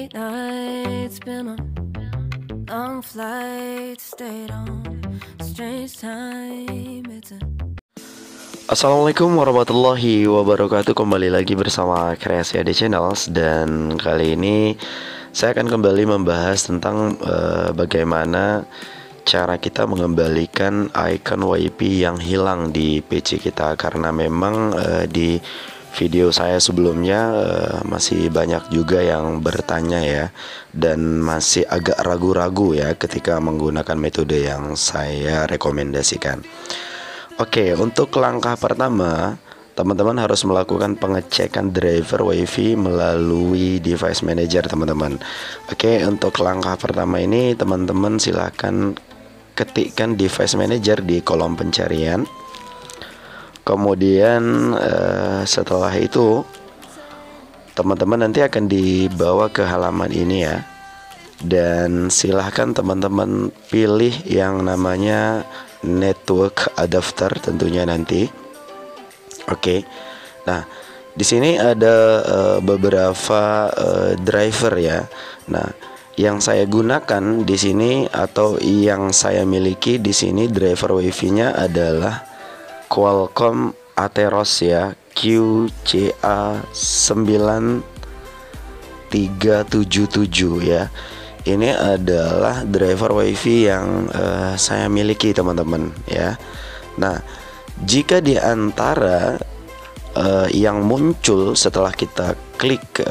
late nights, been on long flights, stayed on strange time. Assalamualaikum warahmatullahi wabarakatuh. Kembali lagi bersama Kreasi AD Channels. Dan kali ini saya akan kembali membahas tentang bagaimana cara kita mengembalikan icon WiFi yang hilang di PC kita. Karena memang di video saya sebelumnya masih banyak juga yang bertanya ya, dan masih agak ragu-ragu ya ketika menggunakan metode yang saya rekomendasikan. Oke, untuk langkah pertama, teman-teman harus melakukan pengecekan driver WiFi melalui device manager, teman-teman. Oke, untuk langkah pertama ini teman-teman silahkan ketikkan device manager di kolom pencarian. Kemudian setelah itu teman-teman nanti akan dibawa ke halaman ini ya. Dan silahkan teman-teman pilih yang namanya network adapter tentunya nanti. Oke. Nah, di sini ada beberapa driver ya. Nah, yang saya gunakan di sini atau yang saya miliki di sini driver WiFi-nya adalah Qualcomm Atheros ya, QCA9377 ya. Ini adalah driver WiFi yang saya miliki, teman-teman ya. Nah, jika di antara yang muncul setelah kita klik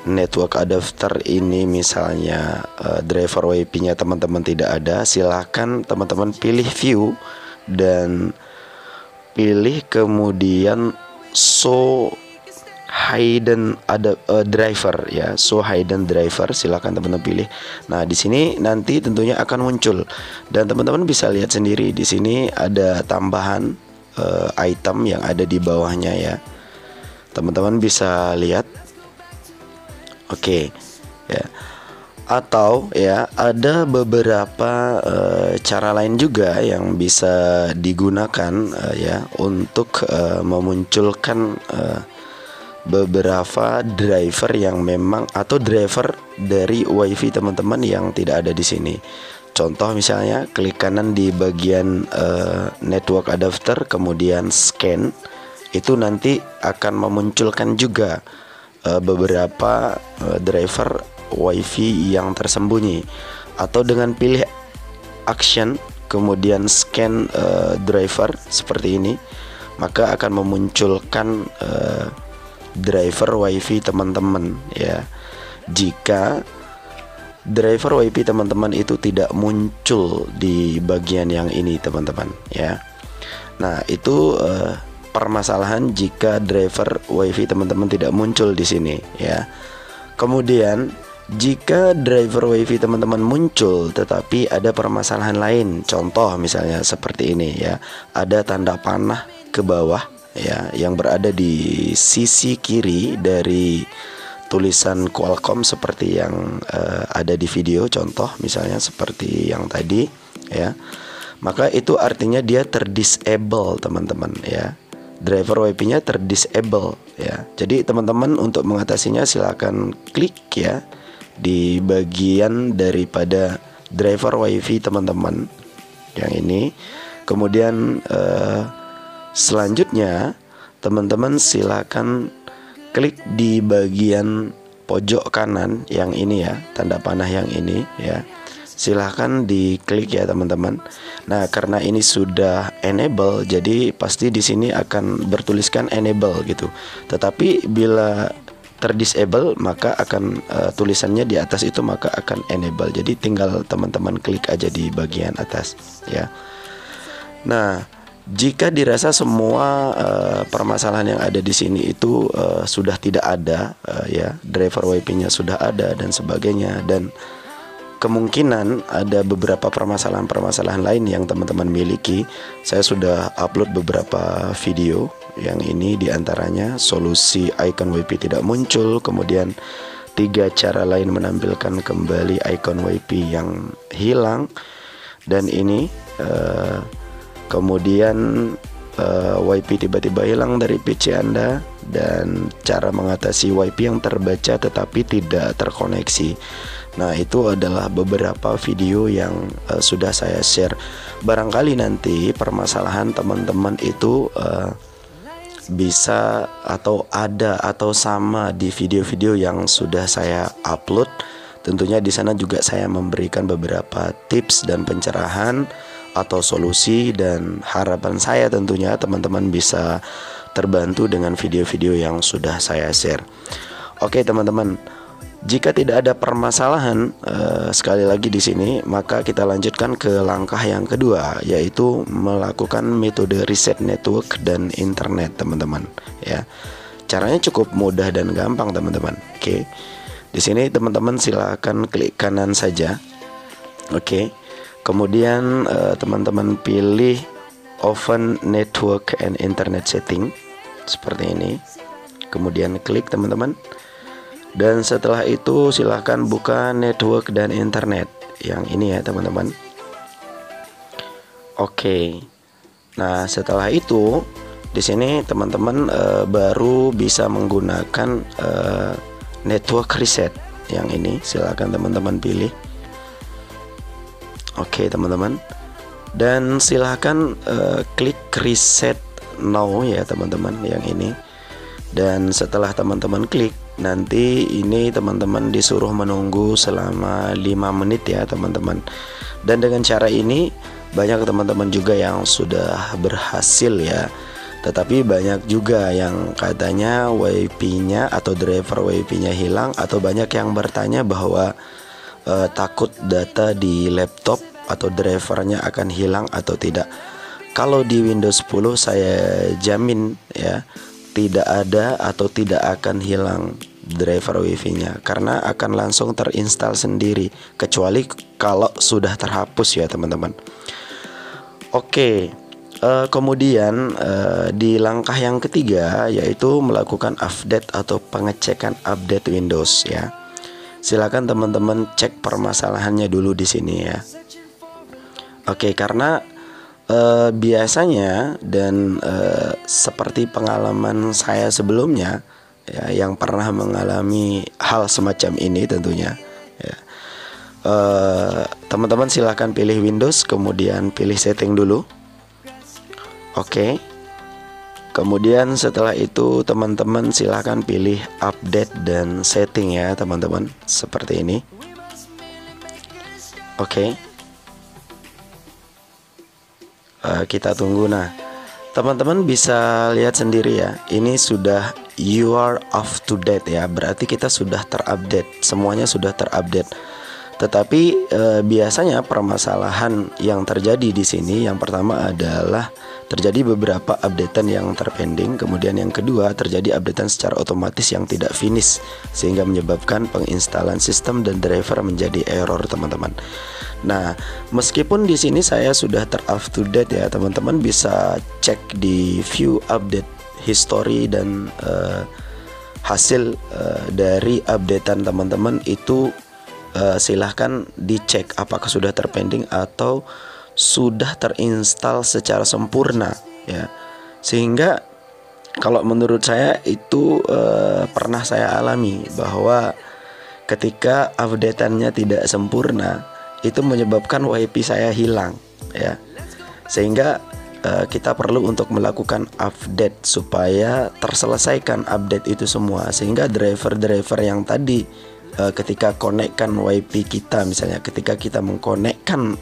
network adapter ini, misalnya driver WiFi-nya teman-teman tidak ada, silahkan teman-teman pilih view dan pilih kemudian show hidden driver ya, show hidden driver, silakan teman-teman pilih. Nah, di sini nanti tentunya akan muncul dan teman-teman bisa lihat sendiri di sini ada tambahan item yang ada di bawahnya ya. Teman-teman bisa lihat. Oke ya. Atau ya ada beberapa cara lain juga yang bisa digunakan ya untuk memunculkan beberapa driver yang memang atau driver dari WiFi teman-teman yang tidak ada di sini. Contoh misalnya klik kanan di bagian network adapter, kemudian scan, itu nanti akan memunculkan juga beberapa driver WiFi yang tersembunyi. Atau dengan pilih action kemudian scan driver seperti ini, maka akan memunculkan driver WiFi teman-teman ya. Jika driver WiFi teman-teman itu tidak muncul di bagian yang ini, teman-teman ya. Nah, itu permasalahan jika driver WiFi teman-teman tidak muncul di sini ya. Kemudian jika driver WiFi teman-teman muncul tetapi ada permasalahan lain, contoh misalnya seperti ini ya, ada tanda panah ke bawah ya yang berada di sisi kiri dari tulisan Qualcomm seperti yang ada di video, contoh misalnya seperti yang tadi ya, maka itu artinya dia terdisable, teman-teman ya. Driver WiFi-nya terdisable ya. Jadi teman-teman untuk mengatasinya silakan klik ya di bagian daripada driver WiFi teman-teman yang ini. Kemudian selanjutnya teman-teman silakan klik di bagian pojok kanan yang ini ya, tanda panah yang ini ya. Silahkan diklik ya, teman-teman. Nah, karena ini sudah enable, jadi pasti di sini akan bertuliskan enable gitu. Tetapi bila terdisable maka akan tulisannya di atas itu maka akan enable. Jadi tinggal teman-teman klik aja di bagian atas ya. Nah, jika dirasa semua permasalahan yang ada di sini itu sudah tidak ada ya, driver WiFi-nya sudah ada dan sebagainya, dan kemungkinan ada beberapa permasalahan-permasalahan lain yang teman-teman miliki, saya sudah upload beberapa video yang ini diantaranya solusi icon WiFi tidak muncul, kemudian 3 cara lain menampilkan kembali icon WiFi yang hilang, dan ini kemudian WiFi tiba-tiba hilang dari PC Anda, dan cara mengatasi WiFi yang terbaca tetapi tidak terkoneksi. Nah, itu adalah beberapa video yang sudah saya share. Barangkali nanti permasalahan teman-teman itu bisa atau ada atau sama di video-video yang sudah saya upload. Tentunya di sana juga saya memberikan beberapa tips dan pencerahan atau solusi, dan harapan saya tentunya teman-teman bisa terbantu dengan video-video yang sudah saya share. Oke teman-teman, jika tidak ada permasalahan sekali lagi di sini, maka kita lanjutkan ke langkah yang kedua, yaitu melakukan metode reset network dan internet teman-teman ya. Caranya cukup mudah dan gampang teman-teman. Oke. Di sini teman-teman silakan klik kanan saja. Oke. Kemudian teman-teman pilih Open Network and Internet Setting seperti ini. Kemudian klik teman-teman. Dan setelah itu silahkan buka network dan internet yang ini ya teman-teman. Oke. Nah setelah itu di sini teman-teman baru bisa menggunakan network reset yang ini. Silahkan teman-teman pilih. Oke teman-teman. Dan silahkan klik reset now ya teman-teman yang ini. Dan setelah teman-teman klik, nanti ini teman-teman disuruh menunggu selama 5 menit ya teman-teman. Dan dengan cara ini banyak teman-teman juga yang sudah berhasil ya. Tetapi banyak juga yang katanya WiFi-nya atau driver WiFi-nya hilang, atau banyak yang bertanya bahwa takut data di laptop atau drivernya akan hilang atau tidak. Kalau di Windows 10 saya jamin ya, tidak ada atau tidak akan hilang driver WiFi-nya, karena akan langsung terinstall sendiri, kecuali kalau sudah terhapus ya teman-teman. Oke, kemudian di langkah yang ketiga yaitu melakukan update atau pengecekan update Windows ya. Silakan teman-teman cek permasalahannya dulu di sini ya. Oke, karena biasanya dan seperti pengalaman saya sebelumnya ya, yang pernah mengalami hal semacam ini tentunya ya, teman-teman silahkan pilih Windows, kemudian pilih setting dulu. Oke. Kemudian setelah itu teman-teman silahkan pilih update dan setting ya teman-teman, seperti ini. Oke. Kita tunggu. Nah teman-teman bisa lihat sendiri ya, ini sudah you are up to date ya, berarti kita sudah terupdate, semuanya sudah terupdate. Tetapi biasanya permasalahan yang terjadi di sini, yang pertama adalah terjadi beberapa updatean yang terpending, kemudian yang kedua terjadi updatean secara otomatis yang tidak finish, sehingga menyebabkan penginstalan sistem dan driver menjadi error teman-teman. Nah, meskipun di sini saya sudah up to date ya, teman-teman bisa cek di view update history dan hasil dari updatean teman-teman itu silahkan dicek apakah sudah terpending atau sudah terinstall secara sempurna ya. Sehingga kalau menurut saya itu pernah saya alami bahwa ketika updateannya tidak sempurna itu menyebabkan WiFi saya hilang ya. Sehingga kita perlu untuk melakukan update supaya terselesaikan update itu semua, sehingga driver-driver yang tadi ketika konekkan WiFi kita, misalnya ketika kita mengkonekkan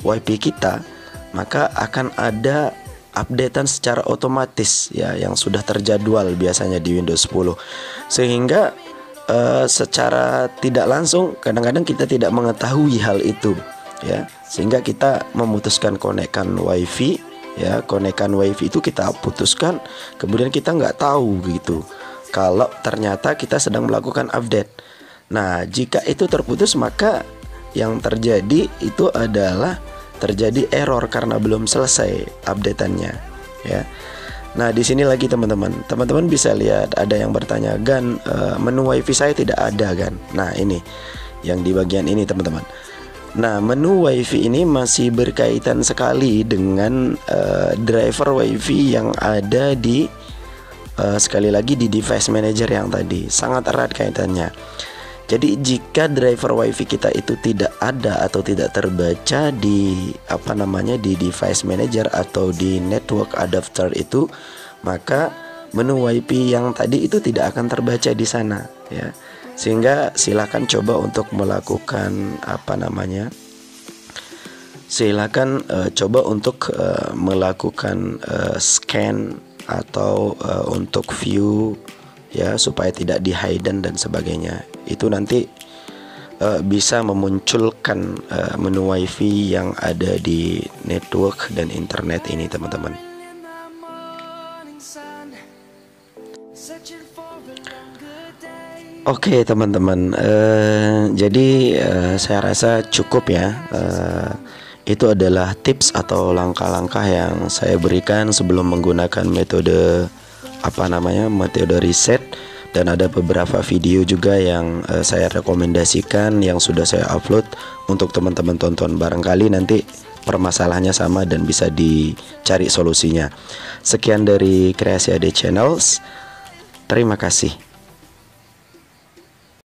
WiFi kita, maka akan ada updatean secara otomatis ya, yang sudah terjadwal biasanya di Windows 10. Sehingga secara tidak langsung kadang-kadang kita tidak mengetahui hal itu ya, sehingga kita memutuskan konekkan WiFi ya, konekkan WiFi itu kita putuskan, kemudian kita nggak tahu gitu kalau ternyata kita sedang melakukan update. Nah jika itu terputus, maka yang terjadi itu adalah terjadi error karena belum selesai updateannya ya. Nah di sini lagi teman-teman bisa lihat ada yang bertanya, Gan, menu WiFi saya tidak ada Gan. Nah ini yang di bagian ini teman-teman. Nah menu WiFi ini masih berkaitan sekali dengan driver WiFi yang ada di sekali lagi di device manager yang tadi sangat erat kaitannya. Jadi jika driver WiFi kita itu tidak ada atau tidak terbaca di di device manager atau di network adapter itu, maka menu WiFi yang tadi itu tidak akan terbaca di sana ya. Sehingga silakan coba untuk melakukan coba untuk melakukan scan atau untuk view ya, supaya tidak di hidden dan sebagainya. Itu nanti bisa memunculkan menu WiFi yang ada di network dan internet ini, teman-teman. Oke, teman-teman, jadi saya rasa cukup ya. Itu adalah tips atau langkah-langkah yang saya berikan sebelum menggunakan metode metode reset. Dan ada beberapa video juga yang saya rekomendasikan yang sudah saya upload untuk teman-teman tonton. Barangkali nanti permasalahannya sama dan bisa dicari solusinya. Sekian dari Kreasi AD Channels. Terima kasih.